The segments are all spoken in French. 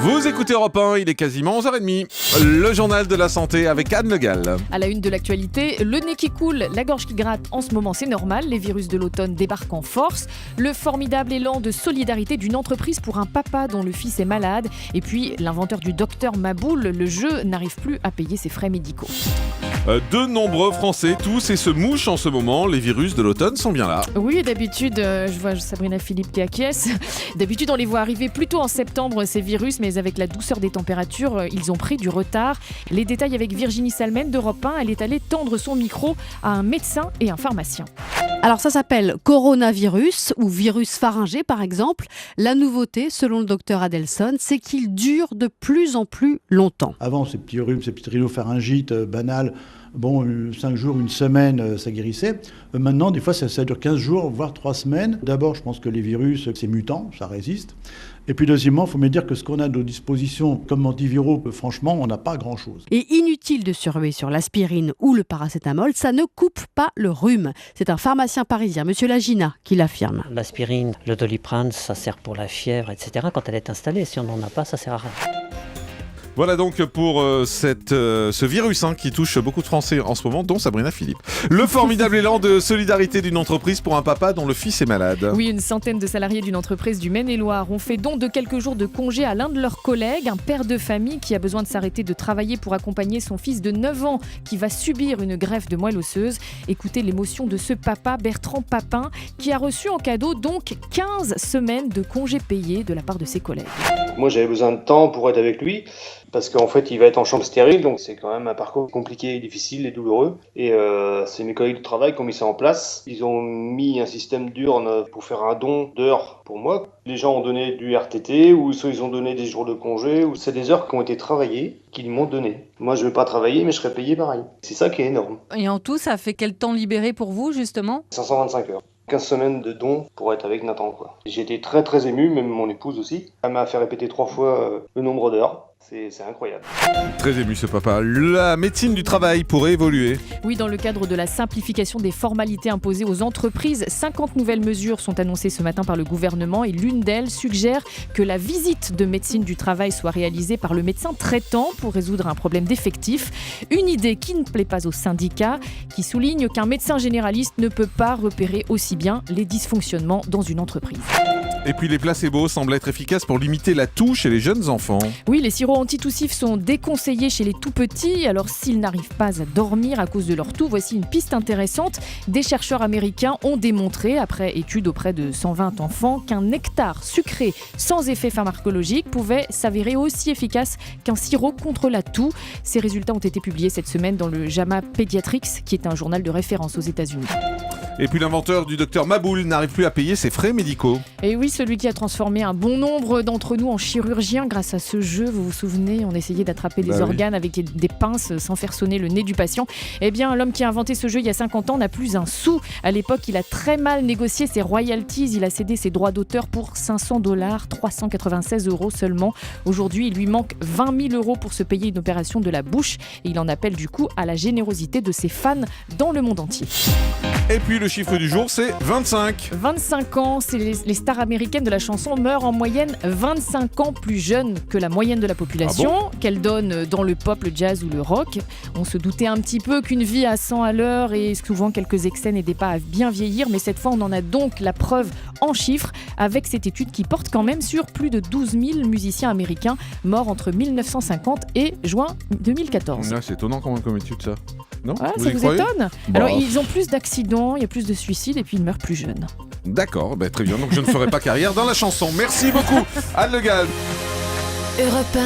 Vous écoutez Europe 1, il est quasiment 11h30. Le journal de la santé avec Anne Le Gall. À la une de l'actualité, le nez qui coule, la gorge qui gratte, en ce moment c'est normal, les virus de l'automne débarquent en force. Le formidable élan de solidarité d'une entreprise pour un papa dont le fils est malade. Et puis l'inventeur du docteur Maboul, le jeu, n'arrive plus à payer ses frais médicaux. De nombreux Français toussent et se mouchent en ce moment. Les virus de l'automne sont bien là. Oui, d'habitude, je vois Sabrina Philippe qui acquiesce. D'habitude, on les voit arriver plutôt en septembre, ces virus, mais avec la douceur des températures, ils ont pris du retard. Les détails avec Virginie Salmen d'Europe 1. Elle est allée tendre son micro à un médecin et un pharmacien. Alors ça s'appelle coronavirus ou virus pharyngé par exemple. La nouveauté, selon le docteur Adelson, c'est qu'il dure de plus en plus longtemps. Avant, ces petits rhumes, ces petites rhinopharyngites banales, 5 jours, une semaine, ça guérissait. Maintenant, des fois, ça dure 15 jours, voire 3 semaines. D'abord, je pense que les virus, c'est mutant, ça résiste. Et puis deuxièmement, il faut me dire que ce qu'on a à nos dispositions comme antiviraux, franchement, on n'a pas grand-chose. Et inutile de se ruer sur l'aspirine ou le paracétamol, ça ne coupe pas le rhume. C'est un pharmacien parisien, Monsieur Lagina, qui l'affirme. L'aspirine, le Doliprane, ça sert pour la fièvre, etc. Quand elle est installée, si on n'en a pas, ça sert à rien. Voilà donc pour ce virus qui touche beaucoup de Français en ce moment, dont Sabrina Philippe. Le formidable élan de solidarité d'une entreprise pour un papa dont le fils est malade. Oui, une centaine de salariés d'une entreprise du Maine-et-Loire ont fait don de quelques jours de congé à l'un de leurs collègues, un père de famille qui a besoin de s'arrêter de travailler pour accompagner son fils de 9 ans qui va subir une greffe de moelle osseuse. Écoutez l'émotion de ce papa, Bertrand Papin, qui a reçu en cadeau donc 15 semaines de congés payés de la part de ses collègues. Moi, j'avais besoin de temps pour être avec lui, parce qu'en fait, il va être en chambre stérile, donc c'est quand même un parcours compliqué, difficile et douloureux. Et c'est mes collègues de travail qui ont mis ça en place. Ils ont mis un système d'urne pour faire un don d'heures pour moi. Les gens ont donné du RTT, ou soit ils ont donné des jours de congé, ou c'est des heures qui ont été travaillées, qu'ils m'ont donné. Moi, je ne vais pas travailler, mais je serai payé pareil. C'est ça qui est énorme. Et en tout, ça fait quel temps libéré pour vous, justement ? 525 heures. 15 semaines de dons pour être avec Nathan, quoi. J'ai été très très ému, même mon épouse aussi. Elle m'a fait répéter 3 fois le nombre d'heures. C'est incroyable. Très ému ce papa. La médecine du travail pourrait évoluer. Oui, dans le cadre de la simplification des formalités imposées aux entreprises, 50 nouvelles mesures sont annoncées ce matin par le gouvernement et l'une d'elles suggère que la visite de médecine du travail soit réalisée par le médecin traitant pour résoudre un problème d'effectif. Une idée qui ne plaît pas aux syndicats, qui souligne qu'un médecin généraliste ne peut pas repérer aussi bien les dysfonctionnements dans une entreprise. Et puis les placebos semblent être efficaces pour limiter la toux chez les jeunes enfants. Oui, les sirops antitoussifs sont déconseillés chez les tout-petits. Alors s'ils n'arrivent pas à dormir à cause de leur toux, voici une piste intéressante. Des chercheurs américains ont démontré, après étude auprès de 120 enfants, qu'un nectar sucré sans effet pharmacologique pouvait s'avérer aussi efficace qu'un sirop contre la toux. Ces résultats ont été publiés cette semaine dans le JAMA Pediatrics, qui est un journal de référence aux États-Unis. Et puis l'inventeur du docteur Maboul n'arrive plus à payer ses frais médicaux. Et oui, celui qui a transformé un bon nombre d'entre nous en chirurgiens grâce à ce jeu, vous vous souvenez, on essayait d'attraper des organes avec des pinces sans faire sonner le nez du patient. Eh bien, l'homme qui a inventé ce jeu il y a 50 ans n'a plus un sou. À l'époque, il a très mal négocié ses royalties. Il a cédé ses droits d'auteur pour $500, 396 € seulement. Aujourd'hui, il lui manque 20 000 € pour se payer une opération de la bouche. Et il en appelle du coup à la générosité de ses fans dans le monde entier. Et puis le chiffre du jour, c'est 25. 25 ans, c'est les stars américaines de la chanson meurent en moyenne 25 ans plus jeunes que la moyenne de la population, qu'elles donnent dans le pop, le jazz ou le rock. On se doutait un petit peu qu'une vie à 100 à l'heure et souvent quelques excès n'aidaient pas à bien vieillir, mais cette fois on en a donc la preuve en chiffres avec cette étude qui porte quand même sur plus de 12 000 musiciens américains morts entre 1950 et juin 2014. C'est étonnant quand même comme étude ça. Non, ça vous étonne ? Bah, Alors ils ont plus d'accidents, il y a plus de suicides et puis ils meurent plus jeunes. D'accord, très bien, donc je ne ferai pas carrière dans la chanson. Merci beaucoup, Anne Le Gall. Europe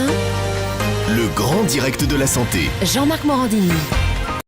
1, le grand direct de la santé. Jean-Marc Morandini.